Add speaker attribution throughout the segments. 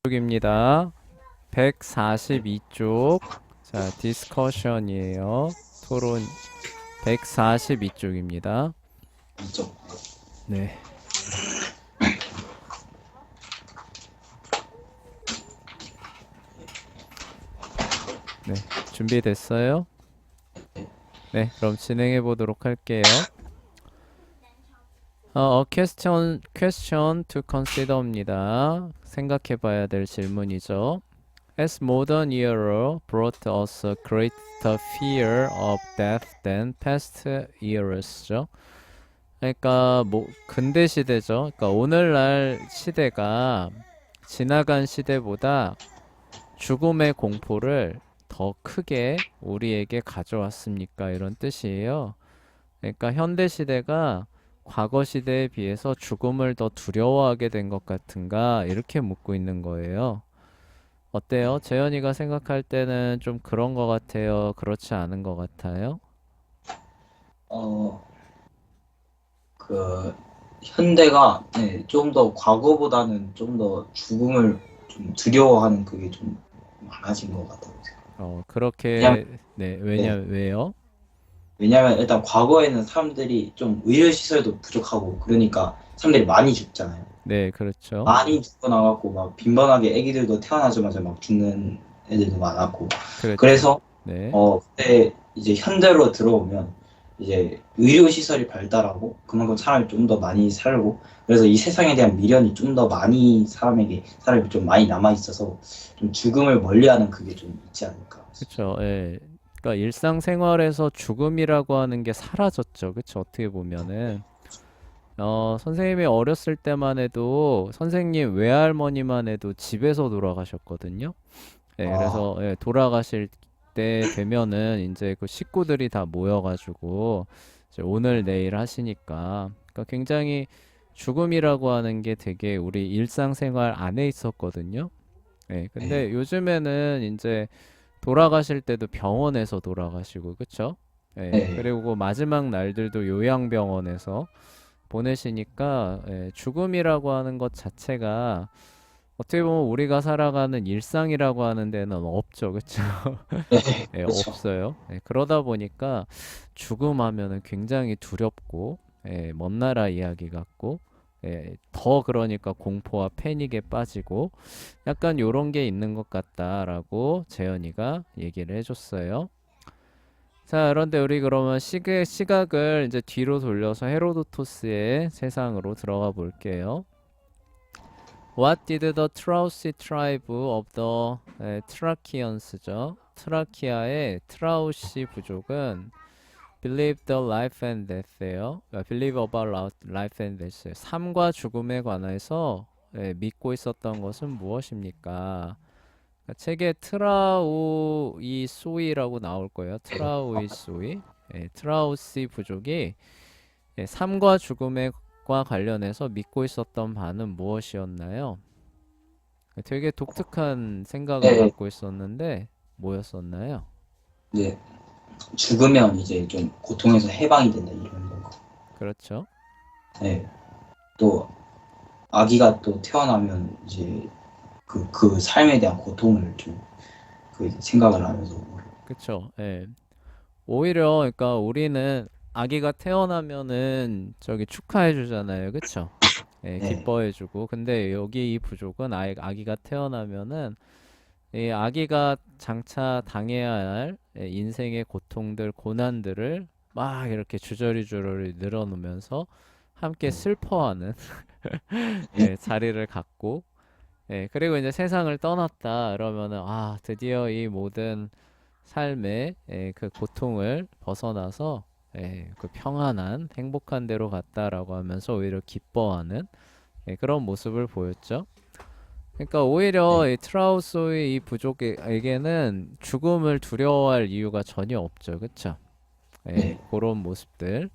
Speaker 1: 쪽입니다. 142쪽. 자, 디스커션이에요. 토론 142쪽입니다.
Speaker 2: 이쪽.
Speaker 1: 네. 네, 준비됐어요? 네, 그럼 진행해 보도록 할게요. question to consider입니다. 생각해 봐야 될 질문이죠. As modern era brought us a greater fear of death than past eras.죠. 그러니까 뭐 근대 시대죠. 그러니까 오늘날 시대가 지나간 시대보다 죽음의 공포를 더 크게 우리에게 가져왔습니까? 이런 뜻이에요. 그러니까 현대 시대가 과거 시대에 비해서 죽음을 더 두려워하게 된 것 같은가? 이렇게 묻고 있는 거예요. 어때요? 재현이가 생각할 때는 좀 그런 것 같아요? 그렇지 않은 것 같아요?
Speaker 2: 어, 그, 현대가, 네, 좀 더 과거보다는 좀 더 죽음을 좀 두려워하는 그게 좀 많아진 것 같다고 생각해요. 왜냐면,
Speaker 1: 그렇게, 네,
Speaker 2: 네,
Speaker 1: 왜요?
Speaker 2: 왜냐면 일단 과거에는 사람들이 좀 의료시설도 부족하고, 그러니까 사람들이 많이 죽잖아요.
Speaker 1: 네, 그렇죠.
Speaker 2: 많이 죽고 나갖고, 막 빈번하게 애기들도 태어나자마자 막 죽는 애들도 많았고.
Speaker 1: 그렇죠.
Speaker 2: 그래서,
Speaker 1: 네,
Speaker 2: 그때 이제 현대로 들어오면, 이제 의료시설이 발달하고 그만큼 사람이 좀 더 많이 살고 그래서 이 세상에 대한 미련이 좀 더 많이 사람이 좀 많이 남아 있어서 좀 죽음을 멀리하는 그게 좀 있지 않을까
Speaker 1: 그렇죠.
Speaker 2: 싶습니다.
Speaker 1: 예. 그러니까 일상생활에서 죽음이라고 하는 게 사라졌죠. 그쵸? 어떻게 보면은. 선생님이 어렸을 때만 해도 선생님 외할머니만 해도 집에서 돌아가셨거든요. 예,
Speaker 2: 아,
Speaker 1: 그래서 예, 돌아가실 때 되면은 이제 그 식구들이 다 모여가지고 이제 오늘 내일 하시니까 그러니까 굉장히 죽음이라고 하는 게 되게 우리 일상생활 안에 있었거든요. 예,
Speaker 2: 네,
Speaker 1: 근데 요즘에는 이제 돌아가실 때도 병원에서 돌아가시고 그쵸? 예,
Speaker 2: 네,
Speaker 1: 그리고 마지막 날들도 요양병원에서 보내시니까 예, 죽음이라고 하는 것 자체가 어떻게 보면 우리가 살아가는 일상이라고 하는 데는 없죠, 그쵸?
Speaker 2: 네,
Speaker 1: 예,
Speaker 2: 그렇죠.
Speaker 1: 없어요. 예, 그러다 보니까 죽음 하면은 굉장히 두렵고, 예, 먼 나라 이야기 같고, 예, 더 그러니까 공포와 패닉에 빠지고, 약간 요런 게 있는 것 같다라고 재현이가 얘기를 해줬어요. 자, 그런데 우리 그러면 시각을 이제 뒤로 돌려서 헤로도토스의 세상으로 들어가 볼게요. What did the Trausi tribe of the Thracians죠? 트라키아의 트라우시 부족은 believe the life and death예요. believe about life and death. 삶과 죽음에 관해서 믿고 있었던 것은 무엇입니까? 책에 트라우이소이라고 나올 거예요. 트라우이소이. 트라우시 부족이 삶과 죽음과 관련해서 믿고 있었던 바는 무엇이었나요? 되게 독특한 생각을
Speaker 2: 네,
Speaker 1: 갖고 있었는데 뭐였었나요?
Speaker 2: 이제 죽으면 이제 좀 고통에서 해방이 된다 이런 거.
Speaker 1: 그렇죠.
Speaker 2: 네, 또 아기가 또 태어나면 이제 그 삶에 대한 고통을 좀 그 생각을 하면서
Speaker 1: 그쵸. 예. 오히려 그러니까 우리는 아기가 태어나면은 저기 축하해 주잖아요. 그쵸? 예,
Speaker 2: 네,
Speaker 1: 기뻐해 주고. 근데 여기 이 부족은 아기가 태어나면은 이 아기가 장차 당해야 할 인생의 고통들, 고난들을 막 이렇게 주저리주저리 늘어놓으면서 함께 슬퍼하는
Speaker 2: 네,
Speaker 1: 자리를 갖고 그리고 이제 세상을 떠났다 그러면은 드디어 이 모든 삶의 그 고통을 벗어나서 그 평안한 행복한 데로 갔다라고 하면서 오히려 기뻐하는 그런 모습을 보였죠. 그러니까 오히려
Speaker 2: 네,
Speaker 1: 이 트라우소의 이 부족에게는 죽음을 두려워할 이유가 전혀 없죠. 그쵸?
Speaker 2: 네.
Speaker 1: 그런 모습들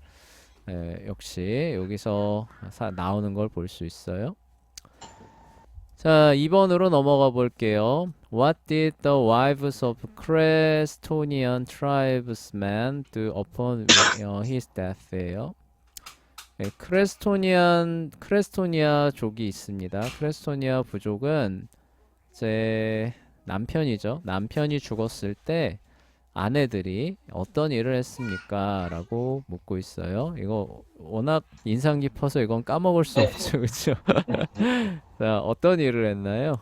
Speaker 1: 역시 여기서 나오는 걸 볼 수 있어요. 자, 2번으로 넘어가 볼게요. What did the wives of Crestonian tribesmen do upon his death예요? 크레스토니아족이 있습니다. 크레스토니아 부족은 제 남편이죠. 남편이 죽었을 때 아내들이 어떤 일을 했습니까? 라고 묻고 있어요. 이거 워낙 인상 깊어서 이건 까먹을 수
Speaker 2: 네,
Speaker 1: 없죠. 그쵸?
Speaker 2: 네, 네.
Speaker 1: 자, 어떤 일을 했나요?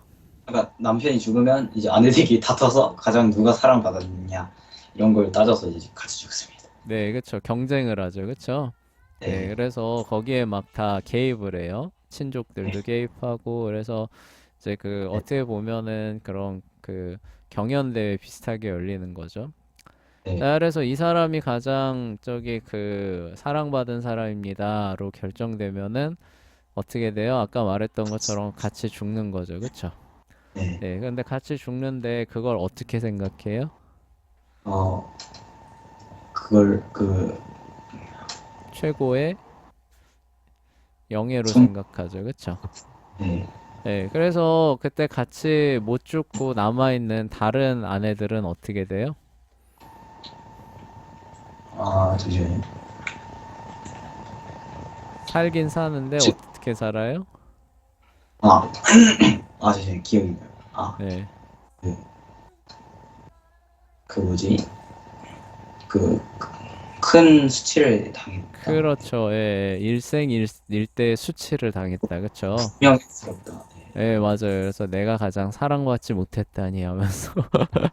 Speaker 2: 그러니까 남편이 죽으면 이제 아내들끼리 다퉈서 가장 누가 사랑받았느냐 이런 걸 따져서 이제 같이 죽습니다.
Speaker 1: 네, 그쵸. 경쟁을 하죠. 그쵸? 네,
Speaker 2: 네,
Speaker 1: 그래서 거기에 막 다 개입을 해요.
Speaker 2: 네,
Speaker 1: 친족들도 개입하고, 그래서 이제 그
Speaker 2: 네,
Speaker 1: 어떻게 보면은 그런 그 경연대회 비슷하게 열리는 거죠.
Speaker 2: 네.
Speaker 1: 자, 그래서 이 사람이 가장 저기 그 사랑받은 사람입니다로 결정되면은 어떻게 돼요? 아까 말했던 것처럼 같이 죽는 거죠. 그쵸?
Speaker 2: 네.
Speaker 1: 네, 근데 같이 죽는데 그걸 어떻게 생각해요?
Speaker 2: 어, 그걸
Speaker 1: 최고의 영예로
Speaker 2: 성,
Speaker 1: 생각하죠. 그쵸?
Speaker 2: 네.
Speaker 1: 네, 그래서 그때 같이 못 죽고 남아있는 다른 아내들은 어떻게 돼요?
Speaker 2: 아, 잠시만요.
Speaker 1: 살긴 사는데
Speaker 2: 지-
Speaker 1: 어떻게 살아요?
Speaker 2: 아, 잠시만요. 기억이 나요.
Speaker 1: 네,
Speaker 2: 그, 그 뭐지? 그 큰 수치를 당했다.
Speaker 1: 그렇죠. 예, 일생일대 수치를 당했다. 그쵸?
Speaker 2: 명예스럽다.
Speaker 1: 예, 맞아요. 그래서 내가 가장 사랑받지 못했다니 하면서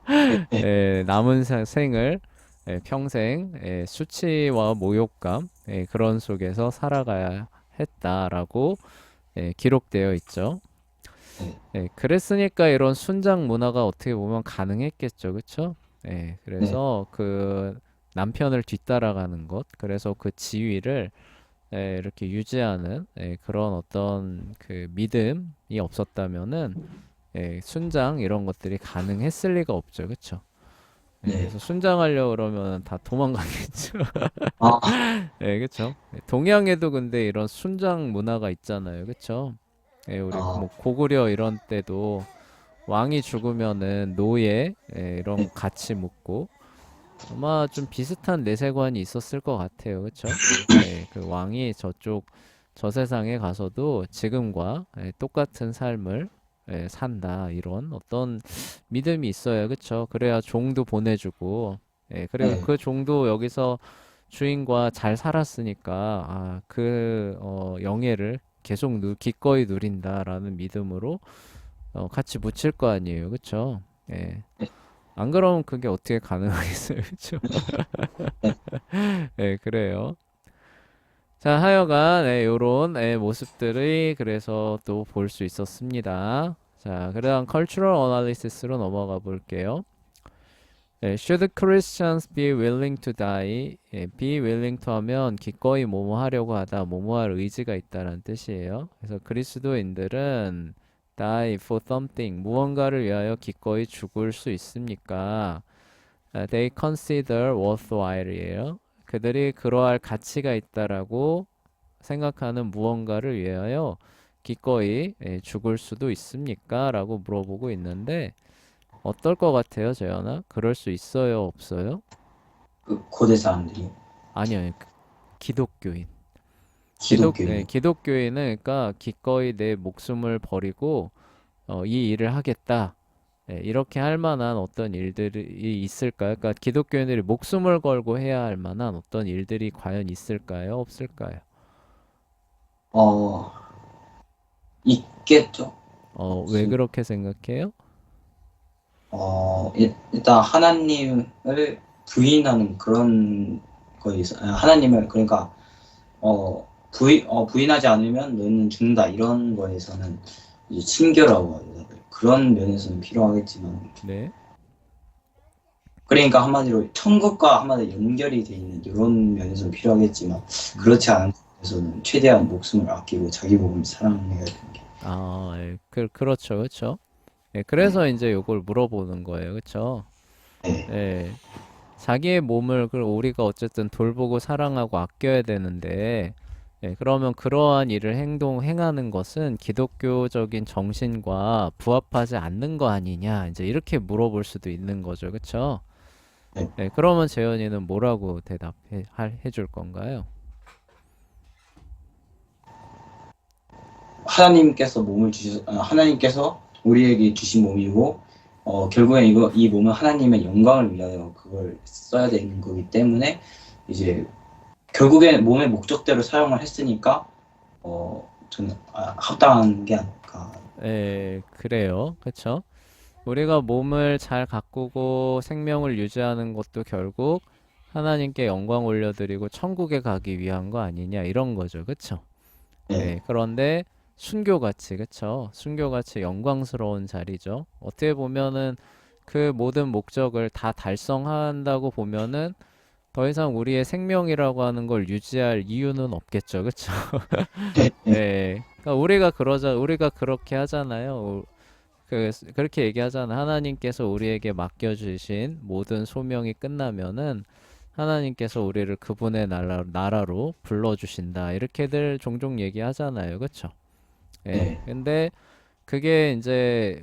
Speaker 2: 네, 네,
Speaker 1: 예, 남은 생을 예, 평생 예, 수치와 모욕감 예, 그런 속에서 살아가야 했다라고 예, 기록되어 있죠.
Speaker 2: 네,
Speaker 1: 예, 그랬으니까 이런 순장 문화가 어떻게 보면 가능했겠죠, 그쵸? 예,
Speaker 2: 네,
Speaker 1: 그래서 그 남편을 뒤따라가는 것, 그래서 그 지위를 예, 이렇게 유지하는 예, 그런 어떤 그 믿음이 없었다면은 예, 순장 이런 것들이 가능했을 리가 없죠, 그쵸? 예,
Speaker 2: 네.
Speaker 1: 그래서 순장하려고 그러면 다 도망가겠죠.
Speaker 2: 아,
Speaker 1: 예, 그쵸? 예, 동양에도 근데 이런 순장 문화가 있잖아요, 그쵸? 예, 우리
Speaker 2: 아,
Speaker 1: 뭐 고구려 이런 때도 왕이 죽으면은 노예 이런
Speaker 2: 네,
Speaker 1: 거 같이 묻고 아마 좀 비슷한 내세관이 있었을 것 같아요. 그쵸? 그 왕이 저쪽 저 세상에 가서도 지금과 똑같은 삶을 산다 이런 어떤 믿음이 있어요. 그쵸? 그래야 종도 보내주고 그리고
Speaker 2: 네,
Speaker 1: 그 종도 여기서 주인과 잘 살았으니까 영예를 계속 기꺼이 누린다라는 믿음으로 같이 묻힐 거 아니에요. 그쵸? 예.
Speaker 2: 네,
Speaker 1: 안 그러면 그게 어떻게 가능하겠어요. 그쵸?
Speaker 2: 네.
Speaker 1: 예, 그래요. 자, 하여간, 요런, 모습들이 그래서 또 볼 수 있었습니다. 자, 그다음 cultural analysis로 넘어가 볼게요. Should Christians be willing to die? be willing to 하면 기꺼이 뭐뭐 하려고 하다, 뭐뭐 할 의지가 있다는 뜻이에요. 그래서 그리스도인들은 die for something, 무언가를 위하여 기꺼이 죽을 수 있습니까? They consider worthwhile이에요. 그들이 그러할 가치가 있다라고 생각하는 무언가를 위하여 기꺼이 죽을 수도 있습니까? 라고 물어보고 있는데 어떨 것 같아요, 재현아? 그럴 수 있어요, 없어요?
Speaker 2: 그 고대 사람들이
Speaker 1: 아니요, 기독교인.
Speaker 2: 기독교인.
Speaker 1: 기독교인은 그러니까 기꺼이 내 목숨을 버리고 이 일을 하겠다. 이렇게 할 만한 어떤 일들이 있을까요? 그러니까 기독교인들이 목숨을 걸고 해야 할 만한 어떤 일들이 과연 있을까요? 없을까요?
Speaker 2: 어, 있겠죠.
Speaker 1: 왜
Speaker 2: 없을.
Speaker 1: 그렇게 생각해요?
Speaker 2: 일단 하나님을 부인하는 그런 거에 있어. 하나님을 그러니까 부인하지 않으면 너는 죽는다 이런 거에서는 이제 친교라고 하죠. 그런 면에서는 필요하겠지만,
Speaker 1: 네.
Speaker 2: 그러니까 한마디로 천국과 한마디로 연결이 돼 있는 이런 면에서는 필요하겠지만,
Speaker 1: 음.
Speaker 2: 그렇지 않은 곳에서는 최대한 목숨을 아끼고 자기 복음을 사랑해야 되는 게.
Speaker 1: 그렇죠, 그렇죠.
Speaker 2: 네,
Speaker 1: 그래서 이제 요걸 물어보는 거예요, 그렇죠?
Speaker 2: 네,
Speaker 1: 예, 자기의 몸을 우리가 어쨌든 돌보고 사랑하고 아껴야 되는데, 그러면 그러한 일을 행하는 것은 기독교적인 정신과 부합하지 않는 거 아니냐, 이제 이렇게 물어볼 수도 있는 거죠, 그렇죠?
Speaker 2: 네.
Speaker 1: 그러면 재현이는 뭐라고 해줄 건가요?
Speaker 2: 하나님께서 몸을 주셔서 하나님께서 우리에게 주신 몸이고 결국엔 이 몸은 하나님의 영광을 위하여 그걸 써야 되는 거기 때문에 이제 결국엔 몸의 목적대로 사용을 했으니까 저는 합당한 게 아닐까.
Speaker 1: 그래요. 그쵸? 우리가 몸을 잘 가꾸고 생명을 유지하는 것도 결국 하나님께 영광 올려드리고 천국에 가기 위한 거 아니냐 이런 거죠. 그쵸?
Speaker 2: 네,
Speaker 1: 그런데 순교같이, 그쵸? 순교같이 영광스러운 자리죠. 어떻게 보면은 그 모든 목적을 다 달성한다고 보면은 더 이상 우리의 생명이라고 하는 걸 유지할 이유는 없겠죠. 그쵸?
Speaker 2: 네, 네,
Speaker 1: 그러니까 우리가 그렇게 하잖아요. 그렇게 얘기하잖아. 하나님께서 우리에게 맡겨주신 모든 소명이 끝나면은 하나님께서 우리를 그분의 나라로 불러주신다. 이렇게들 종종 얘기하잖아요. 그쵸?
Speaker 2: 네,
Speaker 1: 근데 그게 이제,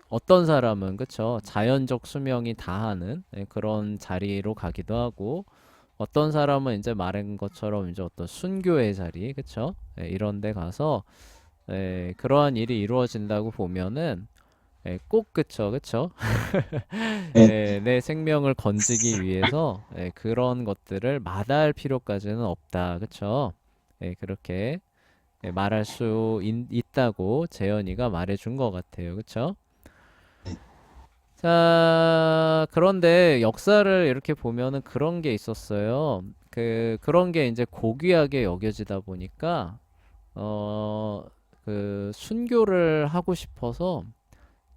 Speaker 1: 어떤 사람은, 그쵸? 자연적 수명이 다하는 그런 자리로 가기도 하고, 어떤 사람은 이제 말한 것처럼 이제 어떤 순교의 자리, 그쵸? 이런 데 가서, 그러한 일이 이루어진다고 보면은, 꼭, 그쵸? 그쵸?
Speaker 2: 네,
Speaker 1: 내 생명을 건지기 위해서 그런 것들을 마다할 필요까지는 없다. 그쵸? 그렇게 말할 수 있다고 재현이가 말해준 것 같아요. 그쵸? 자, 그런데 역사를 이렇게 보면은 그런 게 있었어요. 그런 게 이제 고귀하게 여겨지다 보니까, 어, 순교를 하고 싶어서,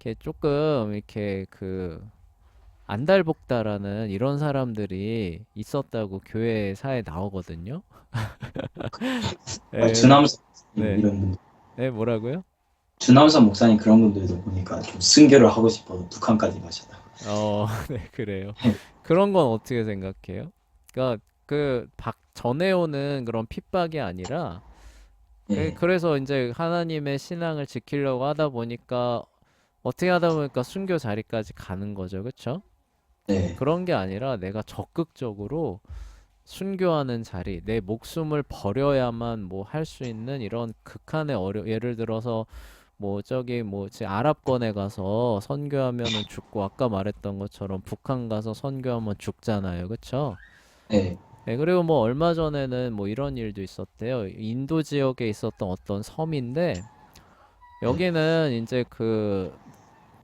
Speaker 1: 이렇게 조금, 이렇게 안달복달하는 이런 사람들이 있었다고 교회사에 나오거든요. 그래서,
Speaker 2: 주남선
Speaker 1: 네.
Speaker 2: 이런 분,
Speaker 1: 뭐라고요?
Speaker 2: 주남선 목사님 그런 분들도 보니까 좀 순교를 하고 싶어서 북한까지 가셨다.
Speaker 1: 네, 그래요. 그런 건 어떻게 생각해요? 그러니까 전해오는 그런 핍박이 아니라
Speaker 2: 예,
Speaker 1: 그래서 이제 하나님의 신앙을 지키려고 하다 보니까 어떻게 하다 보니까 순교 자리까지 가는 거죠. 그쵸?
Speaker 2: 네,
Speaker 1: 그런 게 아니라 내가 적극적으로 순교하는 자리, 내 목숨을 버려야만 뭐 할 수 있는 이런 극한의 예를 들어서 뭐 저기 뭐지 아랍권에 가서 선교하면은 죽고 아까 말했던 것처럼 북한 가서 선교하면 죽잖아요. 그쵸?
Speaker 2: 네,
Speaker 1: 그리고 뭐 얼마 전에는 뭐 이런 일도 있었대요. 인도 지역에 있었던 어떤 섬인데
Speaker 2: 네,
Speaker 1: 여기는 이제 그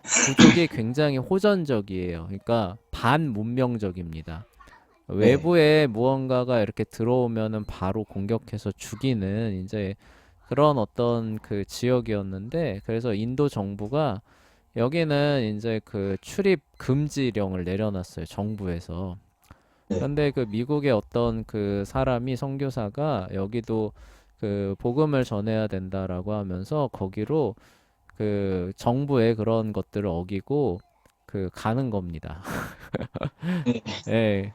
Speaker 1: 부족이 굉장히 호전적이에요. 그러니까 반문명적입니다.
Speaker 2: 네,
Speaker 1: 외부에 무언가가 이렇게 들어오면은 바로 공격해서 죽이는 이제 그런 어떤 그 지역이었는데 그래서 인도 정부가 여기는 이제 그 출입 금지령을 내려놨어요. 정부에서.
Speaker 2: 네,
Speaker 1: 근데 그 미국의 어떤 그 사람이 선교사가 여기도 그 복음을 전해야 된다라고 하면서 거기로 그 정부의 그런 것들을 어기고 가는 겁니다.
Speaker 2: 네,
Speaker 1: 예.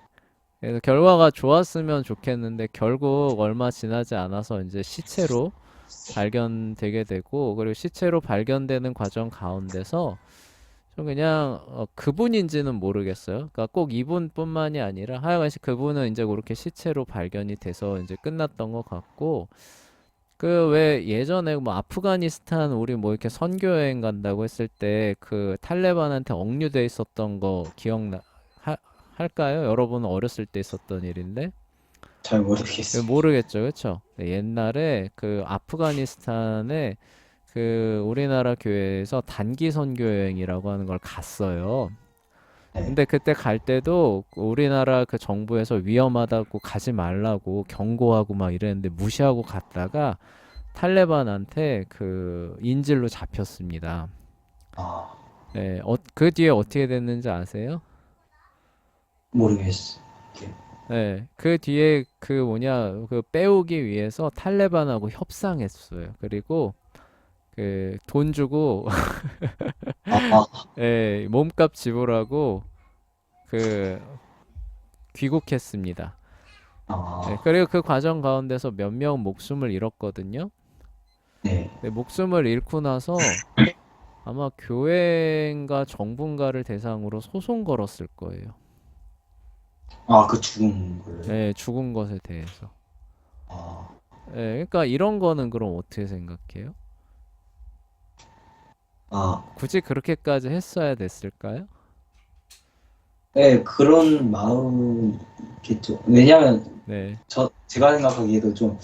Speaker 1: 그래서 결과가 좋았으면 좋겠는데 결국 얼마 지나지 않아서 이제 시체로 발견되게 되고 그리고 시체로 발견되는 과정 가운데서 좀 그냥 그분인지는 모르겠어요. 그러니까 꼭 이분뿐만이 아니라 하여간 그분은 이제 그렇게 시체로 발견이 돼서 이제 끝났던 것 같고 그 왜 예전에 뭐 아프가니스탄 우리 뭐 이렇게 선교 여행 간다고 했을 때 그 탈레반한테 억류돼 있었던 거 할까요? 여러분은 어렸을 때 있었던 일인데
Speaker 2: 잘 모르겠습니다.
Speaker 1: 모르겠죠, 그렇죠? 옛날에 그 아프가니스탄에 그 우리나라 교회에서 단기 선교 여행이라고 하는 걸 갔어요.
Speaker 2: 네,
Speaker 1: 근데 그때 갈 때도 우리나라 그 정부에서 위험하다고 가지 말라고 경고하고 막 이랬는데 무시하고 갔다가 탈레반한테 그 인질로 잡혔습니다.
Speaker 2: 아,
Speaker 1: 그 뒤에 어떻게 됐는지 아세요?
Speaker 2: 모르겠어요.
Speaker 1: 그 뒤에 그 뭐냐 그 빼오기 위해서 탈레반하고 협상했어요. 그리고 그 돈 주고
Speaker 2: 아,
Speaker 1: 몸값 지불하고 그 귀국했습니다.
Speaker 2: 아,
Speaker 1: 그리고 그 과정 가운데서 몇 명 목숨을 잃었거든요.
Speaker 2: 네,
Speaker 1: 목숨을 잃고 나서 아마 교회인가 정부인가를 대상으로 소송 걸었을 거예요.
Speaker 2: 그 죽은 걸로요?
Speaker 1: 죽은 것에 대해서.
Speaker 2: 아,
Speaker 1: 그러니까 이런 거는 그럼 어떻게 생각해요?
Speaker 2: 아,
Speaker 1: 굳이 그렇게까지 했어야 됐을까요?
Speaker 2: 네, 그런 마음이겠죠. 왜냐면
Speaker 1: 네,
Speaker 2: 제가 생각하기에도 좀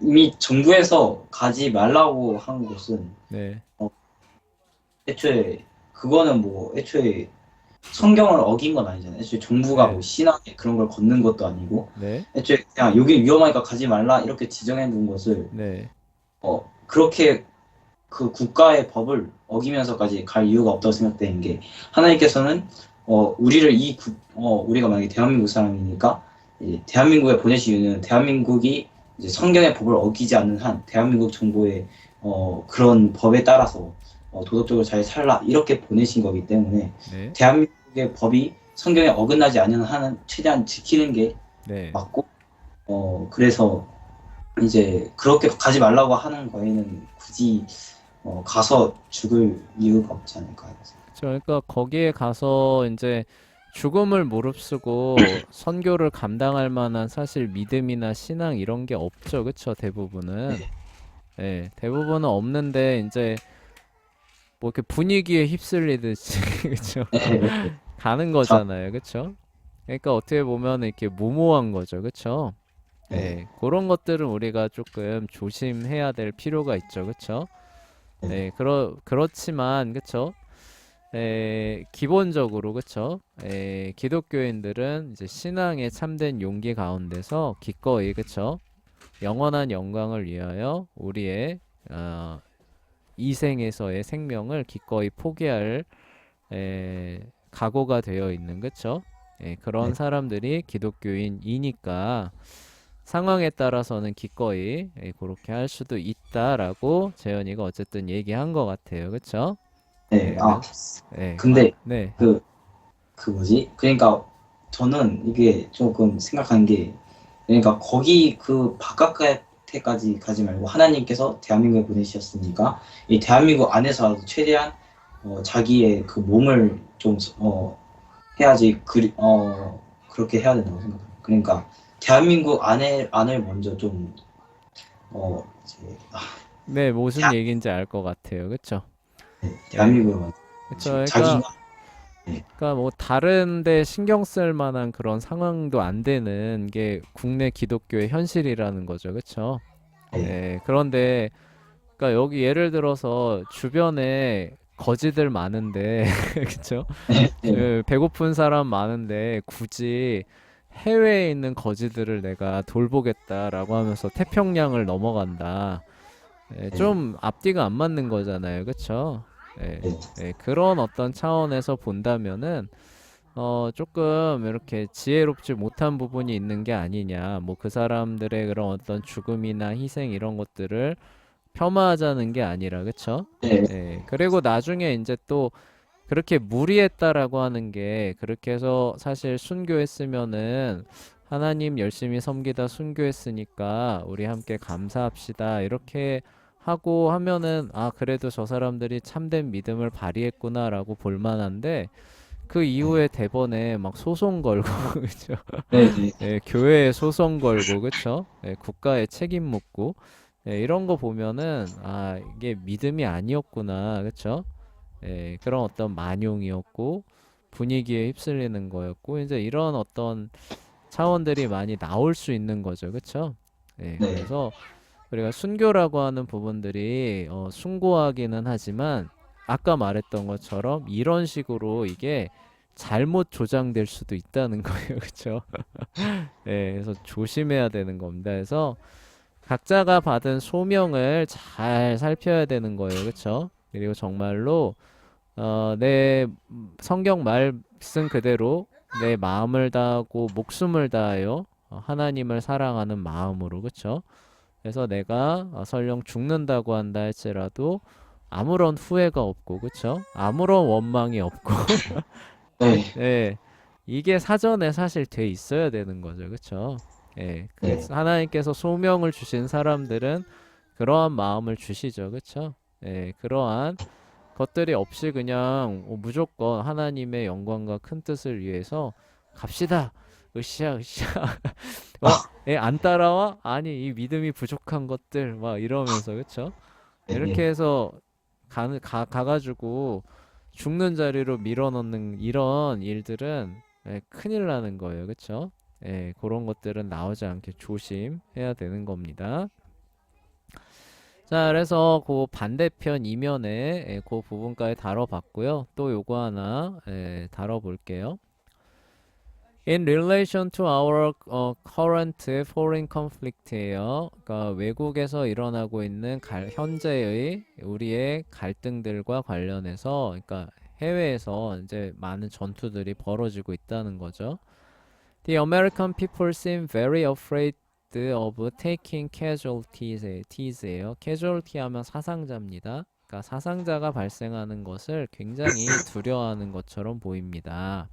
Speaker 2: 이미 정부에서 가지 말라고 한 곳은
Speaker 1: 네,
Speaker 2: 어, 애초에 그거는 뭐 애초에 성경을 어긴 건 아니잖아요. 애초에 정부가 뭐
Speaker 1: 네,
Speaker 2: 신학에 그런 걸 걷는 것도 아니고
Speaker 1: 네,
Speaker 2: 애초에 그냥 여기 위험하니까 가지 말라 이렇게 지정해 둔 것을
Speaker 1: 네,
Speaker 2: 그렇게 그 국가의 법을 어기면서까지 갈 이유가 없다고 생각되는 게 하나님께서는 우리를 우리가 만약에 대한민국 사람이니까 이제 대한민국에 보내신 이유는 대한민국이 이제 성경의 법을 어기지 않는 한 대한민국 정부의 그런 법에 따라서 도덕적으로 잘 살라 이렇게 보내신 거기 때문에
Speaker 1: 네,
Speaker 2: 대한민국의 법이 성경에 어긋나지 않는 한은 최대한 지키는 게
Speaker 1: 네.
Speaker 2: 맞고 그래서 이제 그렇게 가지 말라고 하는 거에는 굳이 가서 죽을 이유가 없지 않을까 해서.
Speaker 1: 그쵸. 그러니까 거기에 가서 이제 죽음을 무릅쓰고 선교를 감당할 만한 사실 믿음이나 신앙 이런 게 없죠. 그쵸? 대부분은.
Speaker 2: 네.
Speaker 1: 예, 대부분은 없는데 이제 뭐 이렇게 분위기에 휩쓸리듯이 그쵸?
Speaker 2: 네.
Speaker 1: 가는
Speaker 2: 자,
Speaker 1: 거잖아요. 그쵸? 그러니까 어떻게 보면 이렇게 무모한 거죠. 그쵸?
Speaker 2: 네.
Speaker 1: 예, 그런 것들은 우리가 조금 조심해야 될 필요가 있죠. 그쵸?
Speaker 2: 네.
Speaker 1: 예, 그렇지만, 그쵸? 기본적으로, 그쵸? 기독교인들은 이제 신앙의 참된 용기 가운데서 기꺼이, 그쵸? 영원한 영광을 위하여 우리의, 어, 이생에서의 생명을 기꺼이 포기할, 각오가 되어 있는, 그쵸? 그런
Speaker 2: 네.
Speaker 1: 사람들이 기독교인이니까, 상황에 따라서는 기꺼이 그렇게 할 수도 있다라고 재현이가 어쨌든 얘기한 것 같아요. 그쵸?
Speaker 2: 네. 아,
Speaker 1: 아,
Speaker 2: 근데
Speaker 1: 네,
Speaker 2: 그, 그 뭐지? 그러니까 저는 이게 조금 생각한 게, 그러니까 거기 그 바깥에까지 가지 말고 하나님께서 대한민국에 보내셨으니까 이 대한민국 안에서라도 최대한 자기의 그 몸을 좀 해야지 그렇게 해야 된다고 생각해요. 그러니까 대한민국 안을 먼저 좀 이제
Speaker 1: 네, 무슨 얘기인지 알 것 같아요. 그쵸? 네,
Speaker 2: 대한민국을 먼저
Speaker 1: 그쵸.
Speaker 2: 자기가 네,
Speaker 1: 그러니까 뭐 다른데 신경 쓸 만한 그런 상황도 안 되는 게 국내 기독교의 현실이라는 거죠. 그쵸?
Speaker 2: 네,
Speaker 1: 그런데 그러니까 여기 예를 들어서 주변에 거지들 많은데 그쵸?
Speaker 2: 네, 네,
Speaker 1: 배고픈 사람 많은데 굳이 해외에 있는 거지들을 내가 돌보겠다라고 하면서 태평양을 넘어간다.
Speaker 2: 네,
Speaker 1: 좀 앞뒤가 안 맞는 거잖아요. 그쵸? 예,
Speaker 2: 네,
Speaker 1: 그런 어떤 차원에서 본다면은 조금 이렇게 지혜롭지 못한 부분이 있는 게 아니냐. 뭐 그 사람들의 그런 어떤 죽음이나 희생 이런 것들을 폄하하자는 게 아니라, 그쵸?
Speaker 2: 네,
Speaker 1: 그리고 나중에 이제 또 그렇게 무리했다라고 하는 게 그렇게 해서 사실 순교했으면은 하나님 열심히 섬기다 순교했으니까 우리 함께 감사합시다. 이렇게 하고 하면은 아, 그래도 저 사람들이 참된 믿음을 발휘했구나라고 볼 만한데 그
Speaker 2: 네,
Speaker 1: 이후에 대번에 막 소송 걸고 그죠?
Speaker 2: 네, 네,
Speaker 1: 교회에 소송 걸고 그쵸? 국가에 책임 묻고 이런 거 보면은 아, 이게 믿음이 아니었구나. 그쵸? 그런 어떤 만용이었고 분위기에 휩쓸리는 거였고 이제 이런 어떤 차원들이 많이 나올 수 있는 거죠. 그쵸?
Speaker 2: 네,
Speaker 1: 그래서 우리가 순교라고 하는 부분들이 숭고하기는 하지만 아까 말했던 것처럼 이런 식으로 이게 잘못 조장될 수도 있다는 거예요. 그쵸? 그래서 조심해야 되는 겁니다. 그래서 각자가 받은 소명을 잘 살펴야 되는 거예요. 그쵸? 그리고 정말로 내 성경 말씀 그대로 내 마음을 다하고 목숨을 다하여 하나님을 사랑하는 마음으로 그쵸? 그래서 내가 설령 죽는다고 한다 할지라도 아무런 후회가 없고 그쵸? 아무런 원망이 없고
Speaker 2: 네,
Speaker 1: 네, 이게 사전에 사실 돼 있어야 되는 거죠. 그쵸?
Speaker 2: 네,
Speaker 1: 하나님께서 소명을 주신 사람들은 그러한 마음을 주시죠. 그쵸? 그러한 것들이 없이 그냥 무조건 하나님의 영광과 큰 뜻을 위해서 갑시다. 으쌰, 으쌰. 안 따라와? 아니, 이 믿음이 부족한 것들. 막 이러면서, 그쵸?
Speaker 2: 네,
Speaker 1: 이렇게 해서 가가지고 죽는 자리로 밀어넣는 이런 일들은 큰일 나는 거예요. 그쵸? 그런 것들은 나오지 않게 조심해야 되는 겁니다. 자, 그래서 그 반대편 이면에 그 부분까지 다뤄봤고요. 또 요거 하나 다뤄볼게요. In relation to our current foreign conflict예요. 그러니까 외국에서 일어나고 있는 현재의 우리의 갈등들과 관련해서, 그러니까 해외에서 이제 많은 전투들이 벌어지고 있다는 거죠. The American people seem very afraid of taking casualties예요. casualty 하면 사상자입니다. 그러니까 사상자가 발생하는 것을 굉장히 두려워하는 것처럼 보입니다.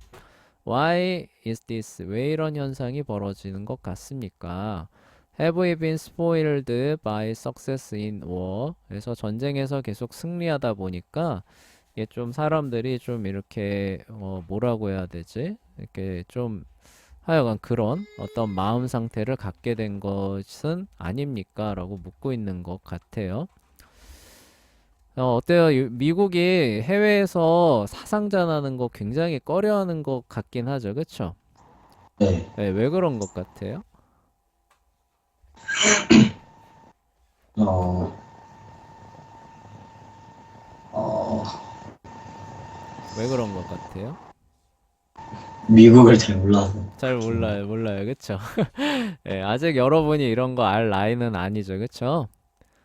Speaker 1: Why is this? 왜 이런 현상이 벌어지는 것 같습니까? Have we been spoiled by success in war? 그래서 전쟁에서 계속 승리하다 보니까 이게 좀 사람들이 좀 이렇게 뭐라고 해야 되지? 이렇게 좀 하여간 그런 어떤 마음 상태를 갖게 된 것은 아닙니까? 라고 묻고 있는 것 같아요. 어때요? 미국이 해외에서 사상자나는 거 굉장히 꺼려하는 것 같긴 하죠. 그쵸?
Speaker 2: 네.
Speaker 1: 왜 그런 것 같아요?
Speaker 2: 어, 어,
Speaker 1: 왜 그런 것 같아요?
Speaker 2: 미국을 잘 몰라서.
Speaker 1: 잘 몰라요. 그쵸? 아직 여러분이 이런 거 알 나이는 아니죠. 그쵸?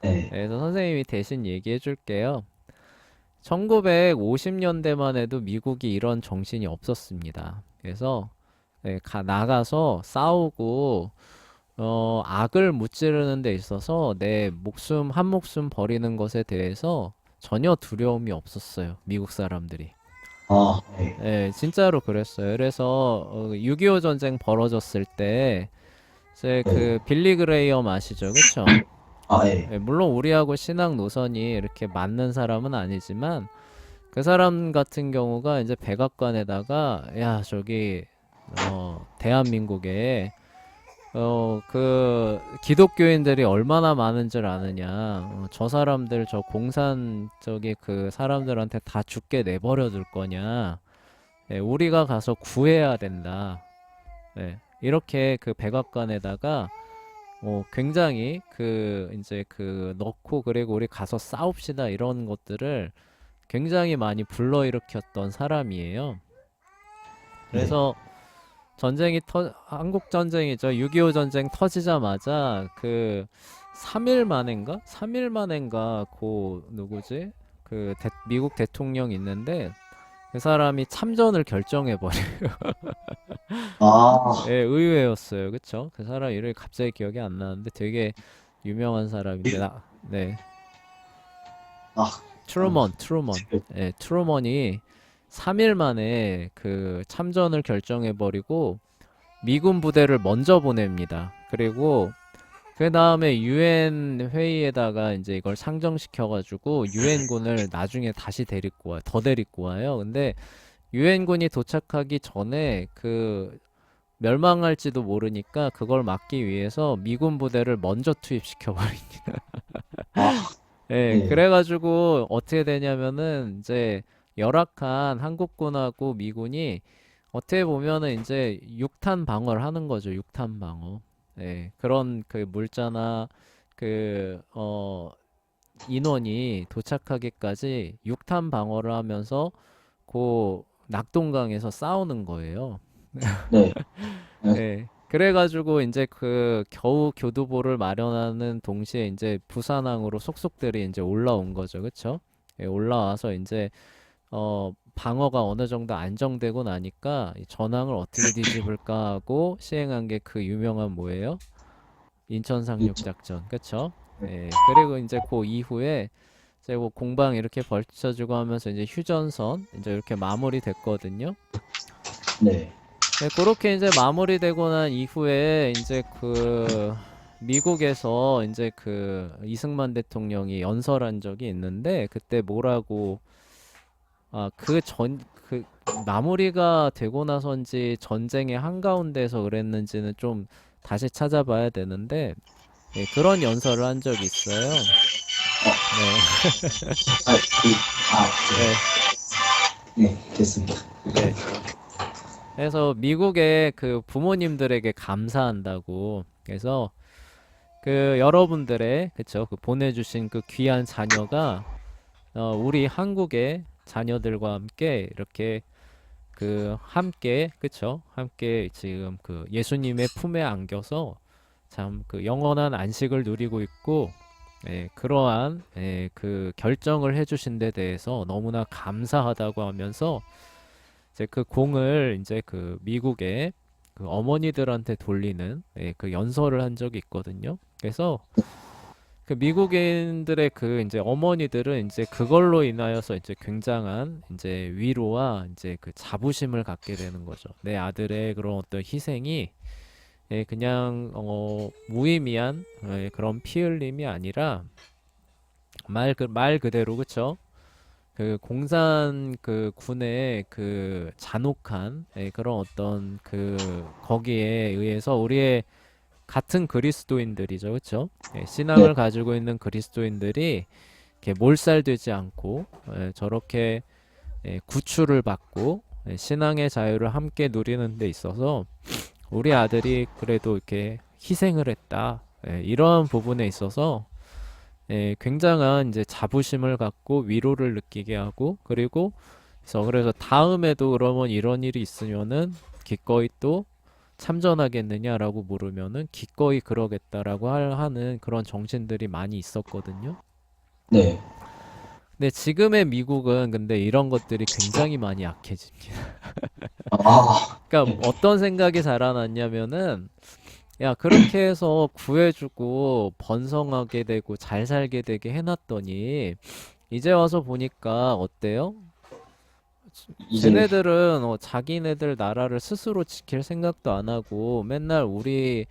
Speaker 2: 네.
Speaker 1: 그래서 선생님이 대신 얘기해 줄게요. 1950년대만 해도 미국이 이런 정신이 없었습니다. 그래서 나가서 싸우고 악을 무찌르는 데 있어서 내 목숨 한 목숨 버리는 것에 대해서 전혀 두려움이 없었어요. 미국 사람들이.
Speaker 2: 아, 네.
Speaker 1: 진짜로 그랬어요. 그래서 6.25 전쟁 벌어졌을 때 이제
Speaker 2: 네.
Speaker 1: 그 빌리 그레이엄 아시죠? 그쵸?
Speaker 2: 아, 네.
Speaker 1: 물론 우리하고 신앙 노선이 이렇게 맞는 사람은 아니지만 그 사람 같은 경우가 이제 백악관에다가 야 저기 대한민국에 그 기독교인들이 얼마나 많은 줄 아느냐. 저 사람들 저 공산 저기 그 사람들한테 다 죽게 내버려 둘 거냐. 우리가 가서 구해야 된다. 이렇게 그 백악관에다가 굉장히 그 이제 그 넣고 그리고 우리 가서 싸웁시다 이런 것들을 굉장히 많이 불러일으켰던 사람이에요. 그래서 한국 전쟁이죠. 6.25 전쟁 터지자마자 그 3일 만인가? 3일 만인가 그 누구지? 그 미국 대통령 있는데 그 사람이 참전을 결정해버려요.
Speaker 2: 아,
Speaker 1: 의외였어요. 그쵸? 그 사람 이름이 갑자기 기억이 안 나는데 되게 유명한 사람인데 네.
Speaker 2: 아,
Speaker 1: 트루먼.
Speaker 2: 지금,
Speaker 1: 트루먼이 3일 만에 그 참전을 결정해버리고 미군 부대를 먼저 보냅니다. 그리고 그 다음에 유엔 회의에다가 이제 이걸 상정시켜가지고 유엔군을 나중에 다시 더 데리고 와요. 근데 유엔군이 도착하기 전에 그 멸망할지도 모르니까 그걸 막기 위해서 미군 부대를 먼저 투입시켜버립니다.
Speaker 2: 아, 네.
Speaker 1: 그래가지고 어떻게 되냐면은 이제 열악한 한국군하고 미군이 어떻게 보면은 이제 육탄 방어를 하는 거죠. 육탄 방어. 그런 그 물자나 그 인원이 도착하기까지 육탄 방어를 하면서 그 낙동강에서 싸우는 거예요.
Speaker 2: 네. 네.
Speaker 1: 그래가지고 이제 그 겨우 교두보를 마련하는 동시에 이제 부산항으로 속속들이 이제 올라온 거죠. 그쵸? 올라와서 이제 방어가 어느 정도 안정되고 나니까 이 전황을 어떻게 뒤집을까 하고 시행한 게 그 유명한 뭐예요? 인천 상륙
Speaker 2: 있죠.
Speaker 1: 작전. 그쵸? 그리고 이제 그 이후에 이제 뭐 공방 이렇게 벌쳐지고 하면서 이제 휴전선 이제 이렇게 마무리됐거든요.
Speaker 2: 네.
Speaker 1: 그렇게 이제 마무리되고 난 이후에 이제 그 미국에서 이제 그 이승만 대통령이 연설한 적이 있는데 그때 뭐라고 그 마무리가 되고 나서인지 전쟁의 한가운데서 그랬는지는 좀 다시 찾아봐야 되는데 그런 연설을 한 적이 있어요. 네,
Speaker 2: 아,
Speaker 1: 네,
Speaker 2: 네, 됐습니다.
Speaker 1: 네. 그래서 미국의 그 부모님들에게 감사한다고. 그래서 그 여러분들의 그쵸 그 보내주신 그 귀한 자녀가 우리 한국의 자녀들과 함께 이렇게 그 함께 그쵸 함께 지금 그 예수님의 품에 안겨서 참 그 영원한 안식을 누리고 있고 그러한 그 결정을 해주신 데 대해서 너무나 감사하다고 하면서 이제 그 공을 이제 그 미국의 그 어머니들한테 돌리는 그 연설을 한 적이 있거든요. 그래서 그 미국인들의 그 이제 어머니들은 이제 그걸로 인하여서 이제 굉장한 이제 위로와 이제 그 자부심을 갖게 되는 거죠. 내 아들의 그런 어떤 희생이 그냥 무의미한 그런 피 흘림이 아니라 말 그대로 그쵸? 그 공산 그 군의 그 잔혹한 그런 어떤 그 거기에 의해서 우리의 같은 그리스도인들이죠, 그쵸?
Speaker 2: 네,
Speaker 1: 신앙을 가지고 있는 그리스도인들이 이렇게 몰살되지 않고 저렇게 구출을 받고 신앙의 자유를 함께 누리는 데 있어서 우리 아들이 그래도 이렇게 희생을 했다. 이런 부분에 있어서 굉장한 이제 자부심을 갖고 위로를 느끼게 하고 그리고 그래서 다음에도 그러면 이런 일이 있으면은 기꺼이 또 참전하겠느냐라고 물으면은 기꺼이 그러겠다라고 하는 그런 정신들이 많이 있었거든요.
Speaker 2: 네.
Speaker 1: 근데 지금의 미국은 근데 이런 것들이 굉장히 많이 약해집니다.
Speaker 2: 아,
Speaker 1: 그러니까 어떤 생각이 자라났냐면은 야, 그렇게 해서 구해주고 번성하게 되고 잘 살게 되게 해놨더니 이제 와서 보니까 어때요?
Speaker 2: 이제,
Speaker 1: 쟤네들은 자기네들 나라를 스스로 지킬 생각도 안 하고 맨날 우리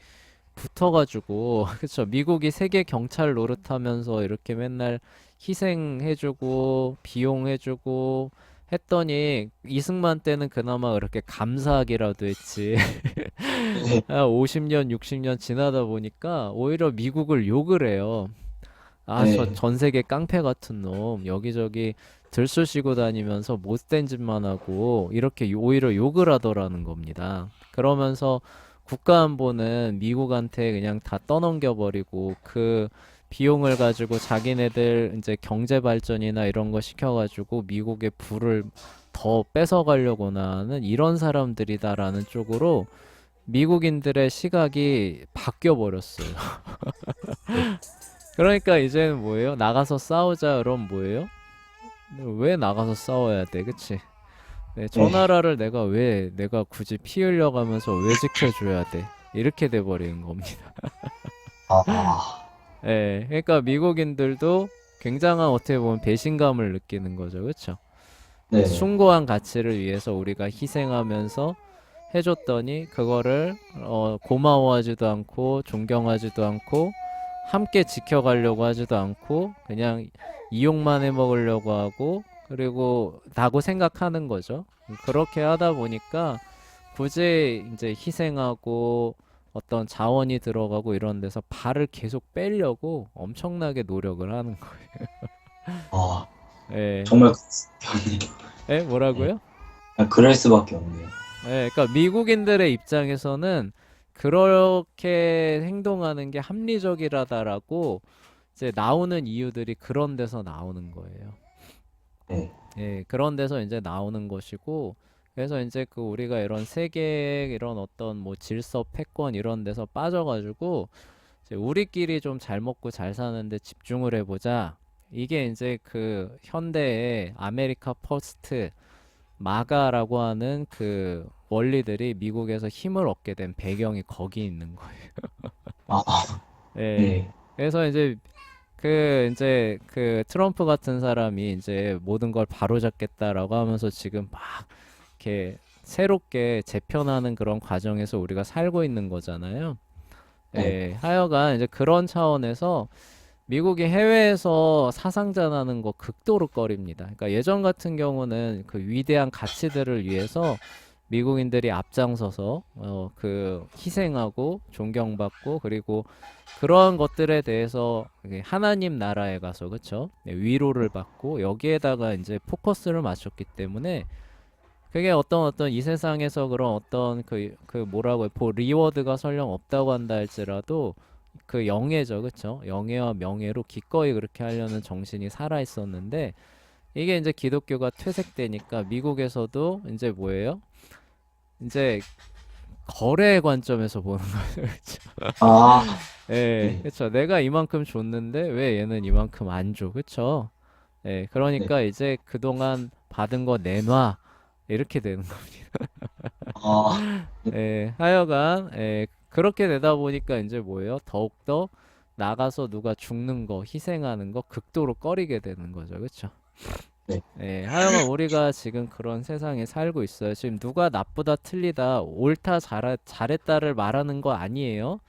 Speaker 1: 붙어가지고 그쵸 미국이 세계 경찰 노릇하면서 이렇게 맨날 희생해주고 비용해주고 했더니 이승만 때는 그나마 그렇게 감사하기라도 했지.
Speaker 2: 네,
Speaker 1: 50년, 60년 지나다 보니까 오히려 미국을 욕을 해요. 아, 저
Speaker 2: 네,
Speaker 1: 전 세계 깡패 같은 놈 여기저기 들쑤시고 다니면서 못된 짓만 하고 이렇게 오히려 욕을 하더라는 겁니다. 그러면서 국가안보는 미국한테 그냥 다 떠넘겨 버리고 그 비용을 가지고 자기네들 이제 경제 발전이나 이런 거 시켜가지고 미국의 부를 더 뺏어가려고나 하는 이런 사람들이다라는 쪽으로 미국인들의 시각이 바뀌어 버렸어요. 그러니까 이제는 뭐예요? 나가서 싸우자 그럼 뭐예요? 왜 나가서 싸워야 돼? 그치? 네, 저
Speaker 2: 네.
Speaker 1: 나라를 내가 굳이 피 흘려가면서 왜 지켜줘야 돼? 이렇게 돼버리는 겁니다.
Speaker 2: 아,
Speaker 1: 예, 그러니까 미국인들도 굉장한 어떻게 보면 배신감을 느끼는 거죠. 그쵸? 네,
Speaker 2: 네.
Speaker 1: 숭고한 가치를 위해서 우리가 희생하면서 해줬더니 그거를 고마워하지도 않고 존경하지도 않고 함께 지켜가려고 하지도 않고 그냥 이용만 해먹으려고 하고 그리고 라고 생각하는 거죠. 그렇게 하다 보니까 굳이 이제 희생하고 어떤 자원이 들어가고 이런 데서 발을 계속 빼려고 엄청나게 노력을 하는 거예요.
Speaker 2: 아,
Speaker 1: 예.
Speaker 2: 정말 그렇네요.
Speaker 1: 예?
Speaker 2: 네.
Speaker 1: 뭐라고요?
Speaker 2: 그럴 수밖에 없네요.
Speaker 1: 그러니까 미국인들의 입장에서는 그렇게 행동하는 게 합리적이라다라고 이제 나오는 이유들이 그런 데서 나오는 거예요.
Speaker 2: 네,
Speaker 1: 그런 데서 이제 나오는 것이고, 그래서 이제 그 우리가 이런 세계 이런 어떤 뭐 질서, 패권 이런 데서 빠져가지고 이제 우리끼리 좀 잘 먹고 잘 사는데 집중을 해보자. 이게 이제 그 현대의 아메리카 퍼스트 마가라고 하는 그 원리들이 미국에서 힘을 얻게 된 배경이 거기 있는 거예요.
Speaker 2: 아,
Speaker 1: 예.
Speaker 2: 네,
Speaker 1: 그래서 이제 그 트럼프 같은 사람이 이제 모든 걸 바로잡겠다라고 하면서 지금 막 이렇게 새롭게 재편하는 그런 과정에서 우리가 살고 있는 거잖아요.
Speaker 2: 네,
Speaker 1: 하여간 이제 그런 차원에서 미국이 해외에서 사상전하는 거 극도로 꺼립니다. 그러니까 예전 같은 경우는 그 위대한 가치들을 위해서 미국인들이 앞장서서 그 희생하고 존경받고 그리고 그러한 것들에 대해서 이게 하나님 나라에 가서 그쵸? 네, 위로를 받고 여기에다가 이제 포커스를 맞췄기 때문에 그게 어떤 이 세상에서 그런 어떤 그 뭐라고 해, 리워드가 설령 없다고 한다 할지라도 그 영예죠, 그쵸? 영예와 명예로 기꺼이 그렇게 하려는 정신이 살아 있었는데 이게 이제 기독교가 퇴색되니까 미국에서도 이제 뭐예요? 이제 거래 관점에서 보는 거죠, 그쵸?
Speaker 2: 아,
Speaker 1: 예,
Speaker 2: 네,
Speaker 1: 그쵸? 내가 이만큼 줬는데 왜 얘는 이만큼 안 줘, 그쵸? 예,
Speaker 2: 네.
Speaker 1: 그러니까 이제 그동안 받은 거 내놔 이렇게 되는 겁니다.
Speaker 2: 아, 네.
Speaker 1: 예, 하여간 그렇게 되다 보니까 이제 뭐예요? 더욱더 나가서 누가 죽는 거, 희생하는 거 극도로 꺼리게 되는 거죠. 그쵸?
Speaker 2: 네.
Speaker 1: 예, 하여간 우리가 지금 그런 세상에 살고 있어요. 지금 누가 나쁘다, 틀리다, 옳다, 잘했다를 말하는 거 아니에요.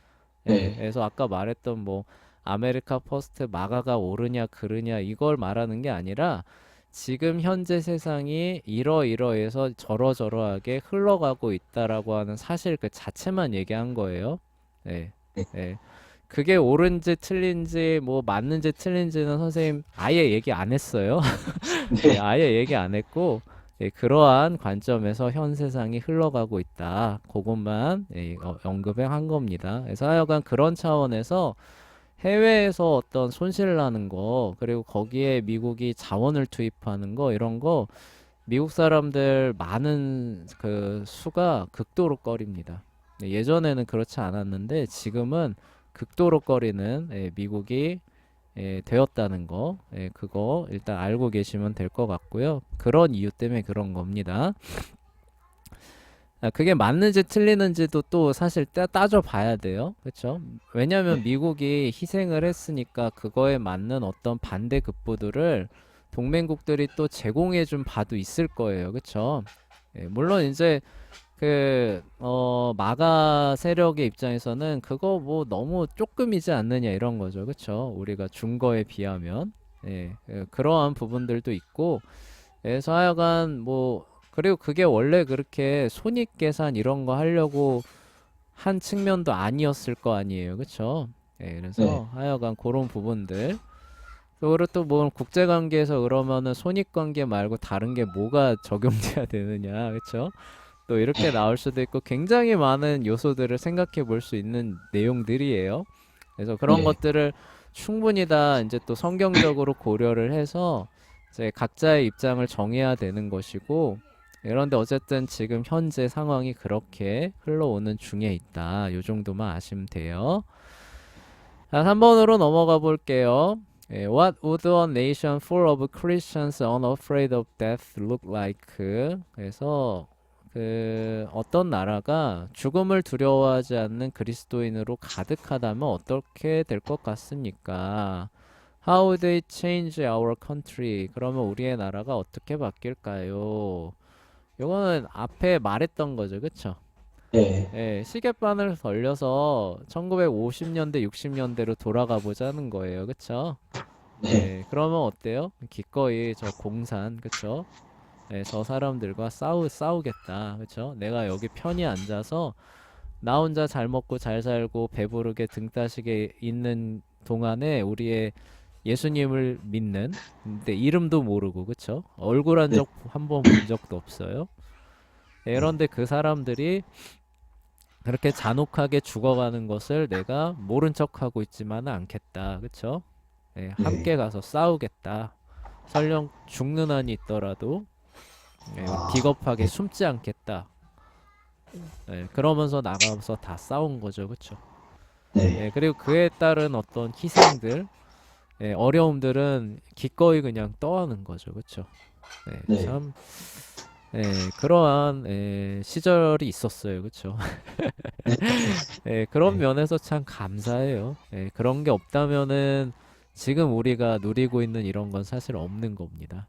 Speaker 1: 예,
Speaker 2: 네.
Speaker 1: 그래서 아까 말했던 뭐 아메리카 퍼스트 마가가 옳으냐 그르냐 이걸 말하는 게 아니라 지금 현재 세상이 이러이러해서 저러저러하게 흘러가고 있다라고 하는 사실 그 자체만 얘기한 거예요. 예,
Speaker 2: 네.
Speaker 1: 예. 그게 옳은지 틀린지 뭐 맞는지 틀린지는 선생님 아예 얘기 안 했어요. 예,
Speaker 2: 네.
Speaker 1: 아예 얘기 안 했고 예, 그러한 관점에서 현 세상이 흘러가고 있다. 그것만 언급을 한 겁니다. 그래서 하여간 그런 차원에서 해외에서 어떤 손실 나는 거, 그리고 거기에 미국이 자원을 투입하는 거, 이런 거 미국 사람들 많은 그 수가 극도로 꺼립니다. 네, 예전에는 그렇지 않았는데 지금은 극도로 꺼리는 미국이 되었다는 거, 그거 일단 알고 계시면 될 것 같고요. 그런 이유 때문에 그런 겁니다. 그게 맞는지 틀리는지도 또 사실 따져 봐야 돼요. 그렇죠? 왜냐하면
Speaker 2: 네.
Speaker 1: 미국이 희생을 했으니까 그거에 맞는 어떤 반대 급부들을 동맹국들이 또 제공해 준 바도 있을 거예요. 그렇죠? 물론 이제 마가 세력의 입장에서는 그거 뭐 너무 조금이지 않느냐 이런 거죠. 그렇죠? 우리가 준 거에 비하면 그러한 부분들도 있고 그래서 하여간 뭐 그리고 그게 원래 그렇게 손익계산 이런 거 하려고 한 측면도 아니었을 거 아니에요. 그쵸?
Speaker 2: 네.
Speaker 1: 그래서 하여간 그런 부분들. 그리고 또 뭐 국제관계에서 그러면은 손익관계 말고 다른 게 뭐가 적용돼야 되느냐. 그쵸? 또 이렇게 나올 수도 있고 굉장히 많은 요소들을 생각해 볼 수 있는 내용들이에요. 그래서 그런
Speaker 2: 네.
Speaker 1: 것들을 충분히 다 이제 또 성경적으로 고려를 해서 이제 각자의 입장을 정해야 되는 것이고 그런데 어쨌든 지금 현재 상황이 그렇게 흘러오는 중에 있다. 요 정도만 아시면 돼요. 자, 3번으로 넘어가 볼게요. What would a nation full of Christians unafraid of death look like? 그래서 어떤 나라가 죽음을 두려워하지 않는 그리스도인으로 가득하다면 어떻게 될 것 같습니까? How would they change our country? 그러면 우리의 나라가 어떻게 바뀔까요? 요거는 앞에 말했던 거죠, 그쵸?
Speaker 2: 네.
Speaker 1: 시계바늘 돌려서 1950년대, 60년대로 돌아가 보자는 거예요, 그쵸?
Speaker 2: 네.
Speaker 1: 그러면 어때요? 기꺼이 저 공산, 그쵸? 저 사람들과 싸우겠다, 그쵸? 내가 여기 편히 앉아서 나 혼자 잘 먹고 잘 살고 배부르게 등 따시게 있는 동안에 우리의 예수님을 믿는, 근데 이름도 모르고, 그쵸? 얼굴 한
Speaker 2: 네.
Speaker 1: 적 한 번 본 적도 없어요.
Speaker 2: 네.
Speaker 1: 그런데 그 사람들이 그렇게 잔혹하게 죽어가는 것을 내가 모른 척하고 있지만은 않겠다. 그쵸?
Speaker 2: 네.
Speaker 1: 함께 가서 싸우겠다. 설령 죽는 한이 있더라도
Speaker 2: 아,
Speaker 1: 비겁하게
Speaker 2: 네.
Speaker 1: 숨지 않겠다. 그러면서 나가서 다 싸운 거죠. 그쵸?
Speaker 2: 네.
Speaker 1: 그리고 그에 따른 어떤 희생들, 어려움들은 기꺼이 그냥 떠하는 거죠. 그쵸?
Speaker 2: 네.
Speaker 1: 참, 그러한 시절이 있었어요. 그쵸? 그런
Speaker 2: 네.
Speaker 1: 면에서 참 감사해요. 그런 게 없다면은 지금 우리가 누리고 있는 이런 건 사실 없는 겁니다.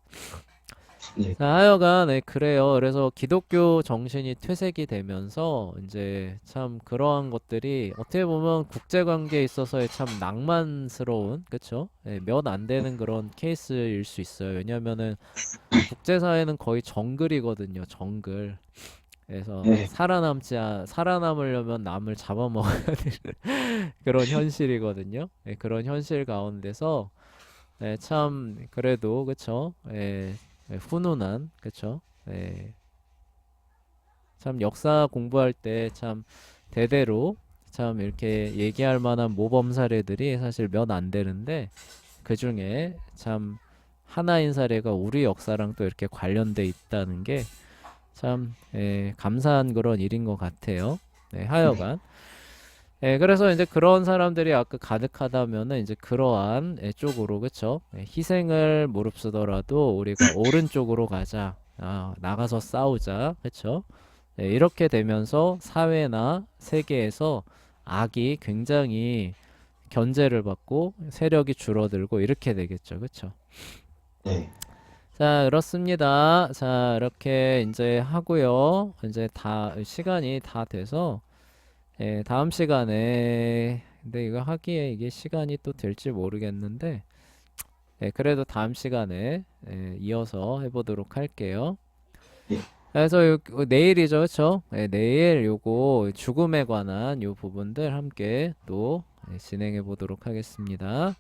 Speaker 2: 네.
Speaker 1: 자, 하여간 그래요. 그래서 기독교 정신이 퇴색이 되면서 이제 참 그러한 것들이 어떻게 보면 국제 관계에 있어서의 참 낭만스러운, 그쵸? 몇 안 되는 그런 케이스일 수 있어요. 왜냐면은 국제사회는 거의 정글이거든요. 정글. 그래서
Speaker 2: 네,
Speaker 1: 살아남으려면 남을 잡아먹어야 되는 그런 현실이거든요. 예, 그런 현실 가운데서 참 그래도 그쵸? 훈훈한 그쵸? 예, 참 역사 공부할 때 참 대대로 참 이렇게 얘기할 만한 모범 사례들이 사실 몇 안 되는데 그 중에 참 하나인 사례가 우리 역사랑 또 이렇게 관련돼 있다는 게 참 감사한 그런 일인 것 같아요. 네,
Speaker 2: 네,
Speaker 1: 하여간 그래서 이제 그런 사람들이 아까 가득하다면은 이제 그러한 쪽으로 그쵸? 희생을 무릅쓰더라도 우리가 옳은 쪽으로 가자. 나가서 싸우자. 그쵸? 이렇게 되면서 사회나 세계에서 악이 굉장히 견제를 받고 세력이 줄어들고 이렇게 되겠죠. 그쵸?
Speaker 2: 네.
Speaker 1: 자, 그렇습니다. 자, 이렇게 이제 하고요. 이제 다 시간이 다 돼서 다음 시간에 근데 이거 하기에 이게 시간이 또 될지 모르겠는데 그래도 다음 시간에 이어서 해보도록 할게요.
Speaker 2: 네.
Speaker 1: 그래서 내일이죠, 그렇죠? 내일 요거 죽음에 관한 요 부분들 함께 또 진행해 보도록 하겠습니다.